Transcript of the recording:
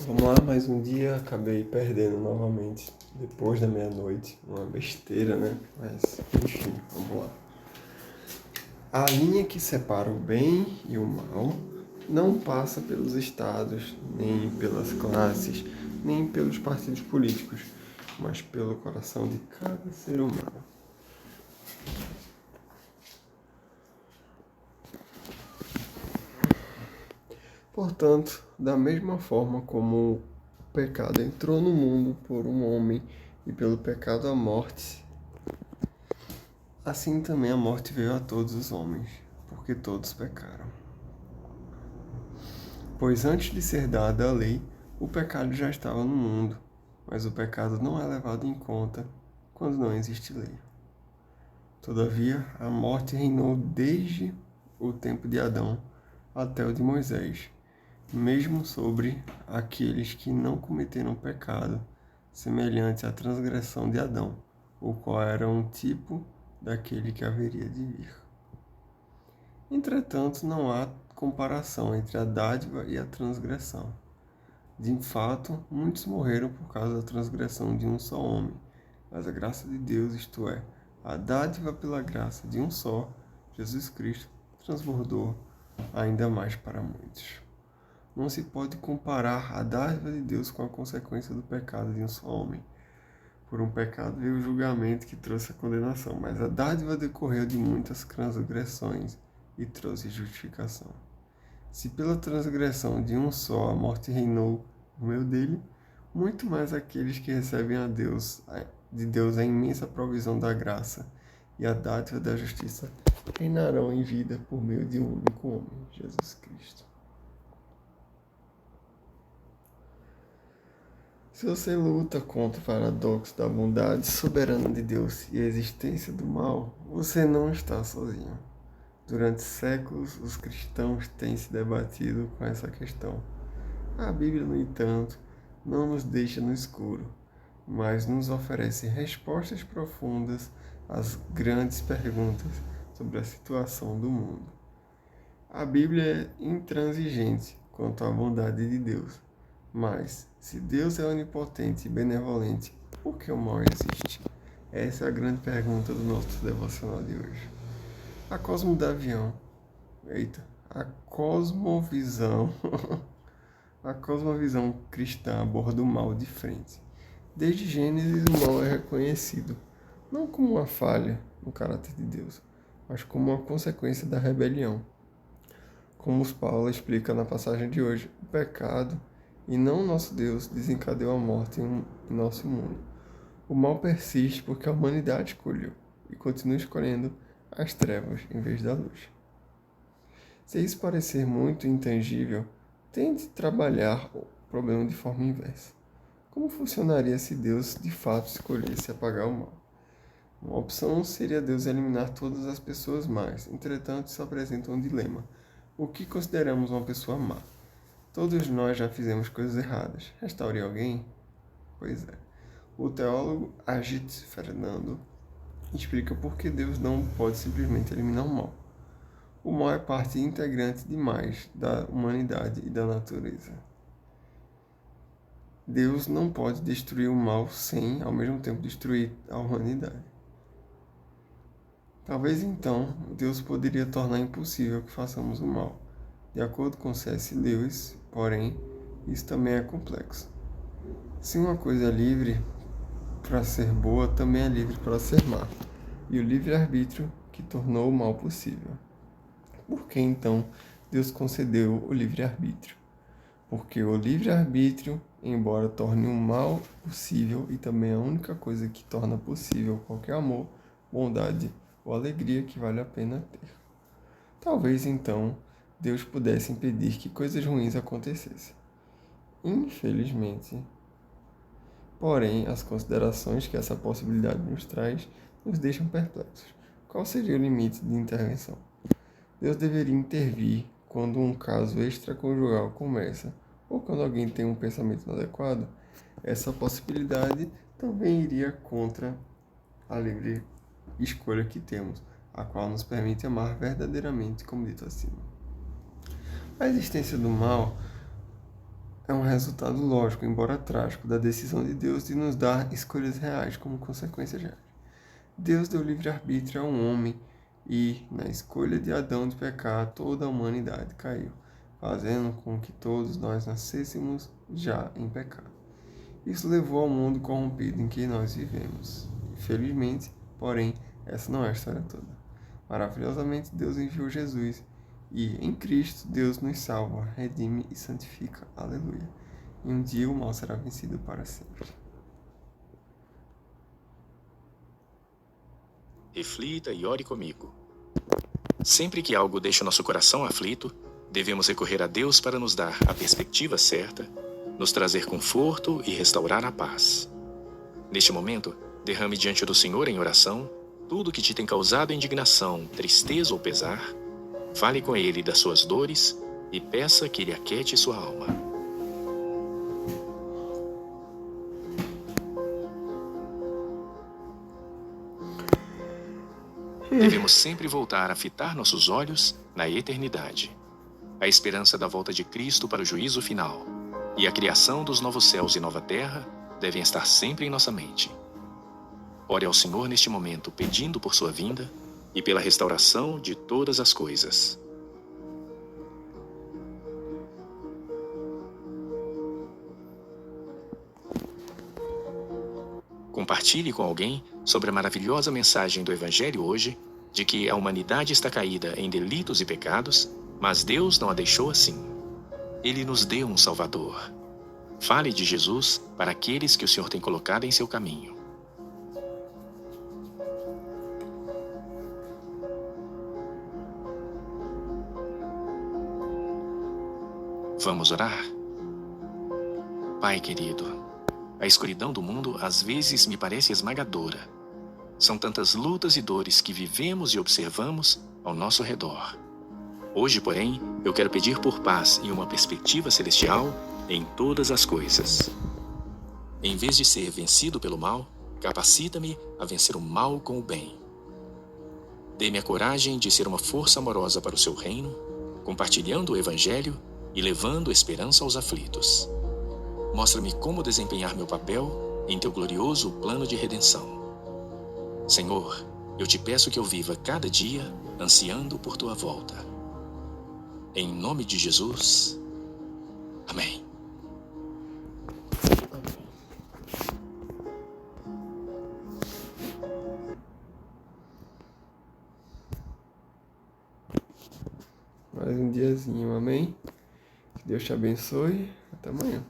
Vamos lá, mais um dia, acabei perdendo novamente, depois da meia-noite, uma besteira, né? Mas, enfim, vamos lá. A linha que separa o bem e o mal não passa pelos estados, nem pelas classes, nem pelos partidos políticos, mas pelo coração de cada ser humano. Portanto, da mesma forma como o pecado entrou no mundo por um homem e pelo pecado a morte, assim também a morte veio a todos os homens, porque todos pecaram. Pois antes de ser dada a lei, o pecado já estava no mundo, mas o pecado não é levado em conta quando não existe lei. Todavia, a morte reinou desde o tempo de Adão até o de Moisés, mesmo sobre aqueles que não cometeram pecado, semelhante à transgressão de Adão, o qual era um tipo daquele que haveria de vir. Entretanto, não há comparação entre a dádiva e a transgressão. De fato, muitos morreram por causa da transgressão de um só homem, mas a graça de Deus, isto é, a dádiva pela graça de um só, Jesus Cristo, transbordou ainda mais para muitos. Não se pode comparar a dádiva de Deus com a consequência do pecado de um só homem. Por um pecado veio o julgamento que trouxe a condenação, mas a dádiva decorreu de muitas transgressões e trouxe justificação. Se pela transgressão de um só a morte reinou no meio dele, muito mais aqueles que recebem de Deus a imensa provisão da graça e a dádiva da justiça reinarão em vida por meio de um único homem, Jesus Cristo. Se você luta contra o paradoxo da bondade soberana de Deus e a existência do mal, você não está sozinho. Durante séculos, os cristãos têm se debatido com essa questão. A Bíblia, no entanto, não nos deixa no escuro, mas nos oferece respostas profundas às grandes perguntas sobre a situação do mundo. A Bíblia é intransigente quanto à bondade de Deus, mas se Deus é onipotente e benevolente, por que o mal existe? Essa é a grande pergunta do nosso devocional de hoje. A cosmovisão, a cosmovisão, a cosmovisão cristã aborda o mal de frente. Desde Gênesis, o mal é reconhecido, não como uma falha no caráter de Deus, mas como uma consequência da rebelião. Como Paulo explica na passagem de hoje, o pecado, e não nosso Deus, desencadeou a morte em nosso mundo. O mal persiste porque a humanidade escolheu, e continua escolhendo, as trevas em vez da luz. Se isso parecer muito intangível, tente trabalhar o problema de forma inversa. Como funcionaria se Deus de fato escolhesse apagar o mal? Uma opção seria Deus eliminar todas as pessoas más. Entretanto, isso apresenta um dilema. O que consideramos uma pessoa má? Todos nós já fizemos coisas erradas. Restaure alguém? Pois é. O teólogo Ajit Fernando explica por que Deus não pode simplesmente eliminar o mal. O mal é parte integrante demais da humanidade e da natureza. Deus não pode destruir o mal sem, ao mesmo tempo, destruir a humanidade. Talvez então Deus poderia tornar impossível que façamos o mal. De acordo com C.S. Lewis, porém, isso também é complexo. Se uma coisa é livre para ser boa, também é livre para ser má. E o livre-arbítrio que tornou o mal possível. Por que então Deus concedeu o livre-arbítrio? Porque o livre-arbítrio, embora torne o mal possível e também a única coisa que torna possível qualquer amor, bondade ou alegria que vale a pena ter. Talvez então Deus pudesse impedir que coisas ruins acontecessem. Infelizmente. Porém, as considerações que essa possibilidade nos traz nos deixam perplexos. Qual seria o limite de intervenção? Deus deveria intervir quando um caso extraconjugal começa, ou quando alguém tem um pensamento inadequado? Essa possibilidade também iria contra a livre escolha que temos, a qual nos permite amar verdadeiramente, como dito acima. A existência do mal é um resultado lógico, embora trágico, da decisão de Deus de nos dar escolhas reais como consequência reais. Deus deu livre-arbítrio a um homem e, na escolha de Adão de pecar, toda a humanidade caiu, fazendo com que todos nós nascêssemos já em pecado. Isso levou ao mundo corrompido em que nós vivemos. Infelizmente, porém, essa não é a história toda. Maravilhosamente, Deus enviou Jesus e, em Cristo, Deus nos salva, redime e santifica. Aleluia. E um dia o mal será vencido para sempre. Reflita e ore comigo. Sempre que algo deixa nosso coração aflito, devemos recorrer a Deus para nos dar a perspectiva certa, nos trazer conforto e restaurar a paz. Neste momento, derrame diante do Senhor em oração tudo que te tem causado indignação, tristeza ou pesar. Fale com Ele das suas dores e peça que Ele aquete sua alma. Devemos sempre voltar a fitar nossos olhos na eternidade. A esperança da volta de Cristo para o juízo final e a criação dos novos céus e nova terra devem estar sempre em nossa mente. Ore ao Senhor neste momento, pedindo por sua vinda e pela restauração de todas as coisas. Compartilhe com alguém sobre a maravilhosa mensagem do Evangelho hoje, de que a humanidade está caída em delitos e pecados, mas Deus não a deixou assim. Ele nos deu um Salvador. Fale de Jesus para aqueles que o Senhor tem colocado em seu caminho. Vamos orar? Pai querido, a escuridão do mundo às vezes me parece esmagadora. São tantas lutas e dores que vivemos e observamos ao nosso redor. Hoje, porém, eu quero pedir por paz e uma perspectiva celestial em todas as coisas. Em vez de ser vencido pelo mal, capacita-me a vencer o mal com o bem. Dê-me a coragem de ser uma força amorosa para o seu reino, compartilhando o Evangelho e levando esperança aos aflitos. Mostra-me como desempenhar meu papel em teu glorioso plano de redenção. Senhor, eu te peço que eu viva cada dia ansiando por tua volta. Em nome de Jesus. Amém. Mais um diazinho, amém? Que Deus te abençoe. Até amanhã.